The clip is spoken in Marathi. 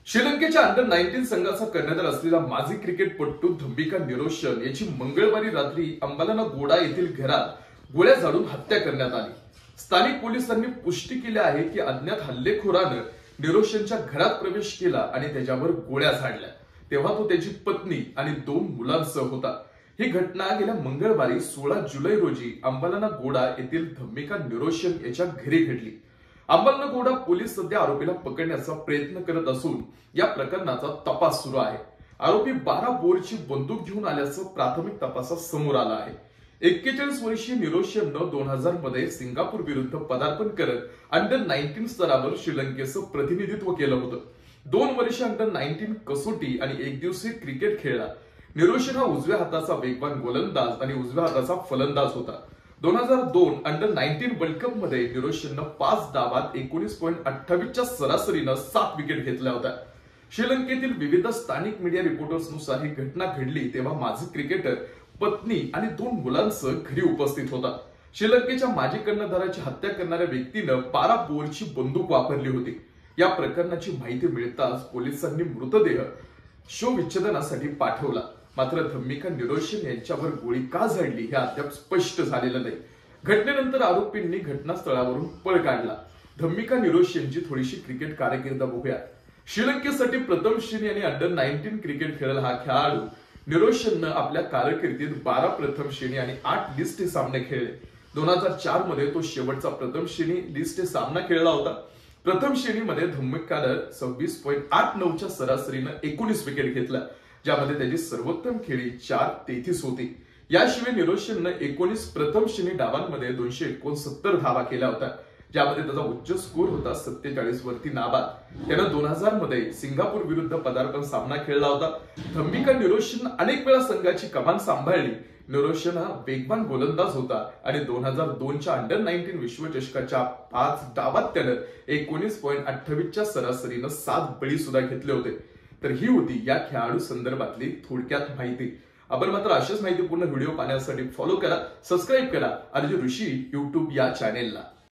श्रीलंकेच्या अंडर 19 संघाचा कर्णधार असलेला माजी क्रिकेटपटू धम्मिका निरोशन याची मंगळवारी रात्री अंबालानागोडा येथील घरात गोळ्या झाडून हत्या करण्यात आली। स्थानिक पोलिसांनी पुष्टी केली आहे की अज्ञात हल्लेखोरानं निरोशनच्या घरात प्रवेश केला आणि त्याच्यावर गोळ्या झाडल्या। तेव्हा तो त्याची पत्नी आणि 2 मुलांसह होता। ही घटना गेल्या मंगळवारी 16 जुलै रोजी अंबालानागोडा येथील धम्मिका निरोशन याच्या घरी घडली। अंबालानागोडा पोलीस सध्या आरोपीला पकडण्याचा प्रयत्न करत असून या प्रकरणाचा तपास सुरू आहे। आरोपी 12 बोरची बंदूक घेऊन आल्याचं प्राथमिक तपासात समोर आलं आहे। 41 वर्षीय निरोशननं 2000 मध्ये सिंगापूर विरुद्ध पदार्पण करत अंडर 19 स्तरावर श्रीलंकेचं प्रतिनिधित्व केलं होतं। 2 वर्ष अंडर 19 कसोटी आणि एकदिवसीय क्रिकेट खेळला। निरोशन हा उजव्या हाताचा वेगवान गोलंदाज आणि उजव्या हाताचा फलंदाज होता। 2002 अंडर 19 वर्ल्ड कप मध्ये निरोशननं 5 डावात 19.28 च्या सरासरीनं 7 विकेट घेतल्या होत्या। श्रीलंकेतील विविध स्थानिक मीडिया रिपोर्टर्सनुसार ही घटना घडली तेव्हा माजी क्रिकेटर पत्नी आणि 2 मुलांसह घरी उपस्थित होता। श्रीलंकेच्या माजी कर्णधाराची हत्या करणाऱ्या व्यक्तीनं 12 बोरची बंदूक वापरली होती। या प्रकरणाची माहिती मिळताच पोलिसांनी मृतदेह शवविच्छेदनासाठी पाठवला। मात्र धम्मिका निरोशन यांच्यावर गोळी का झाडली हे अद्याप स्पष्ट झालेलं नाही। घटनेनंतर आरोपींनी घटनास्थळावरून पळ काढला। धम्मिका निरोशनची थोडीशी क्रिकेट कारकीर्द बघूया। श्रीलंकेसाठी प्रथम श्रेणी आणि अंडर 19 क्रिकेट खेळला हा खेळाडू निरोशननं आपल्या कारकिर्दीत 12 प्रथम श्रेणी आणि 8 लिस्ट ए सामने खेळले। 2004 मध्ये तो शेवटचा प्रथम श्रेणी लिस्ट ए सामना खेळला होता। प्रथम श्रेणीमध्ये धम्मिकानं 26.89 च्या सरासरीनं 19 विकेट घेतल्या, ज्यामध्ये त्याची सर्वोत्तम खेळी 4.33 होती। याशिवाय निरोशननं 19 प्रथम श्रेणी डावांमध्ये 269 धावा केल्या होत्या, ज्यामध्ये त्याचा उच्च स्कोर होता 47 वरती नाबाद। त्यानं 2000 मध्ये सिंगापूर विरुद्ध पदार्पण सामना खेळला होता। धम्मिका निरोशन अनेक वेळा संघाची कमान सांभाळली। निरोशन हा वेगवान गोलंदाज होता आणि 2002 च्या अंडर 19 विश्वचषकाच्या 5 डावात त्यानं 19.28 च्या सरासरीनं 7 बळी सुद्धा घेतले होते। तर ही होती या खेळाडू संदर्भातली थोडक्यात माहिती। आपण मात्र अशाच माहितीपूर्ण व्हिडिओ पाहण्यासाठी फॉलो करा, सबस्क्राईब करा आरजे ऋषी YouTube या चॅनेलला।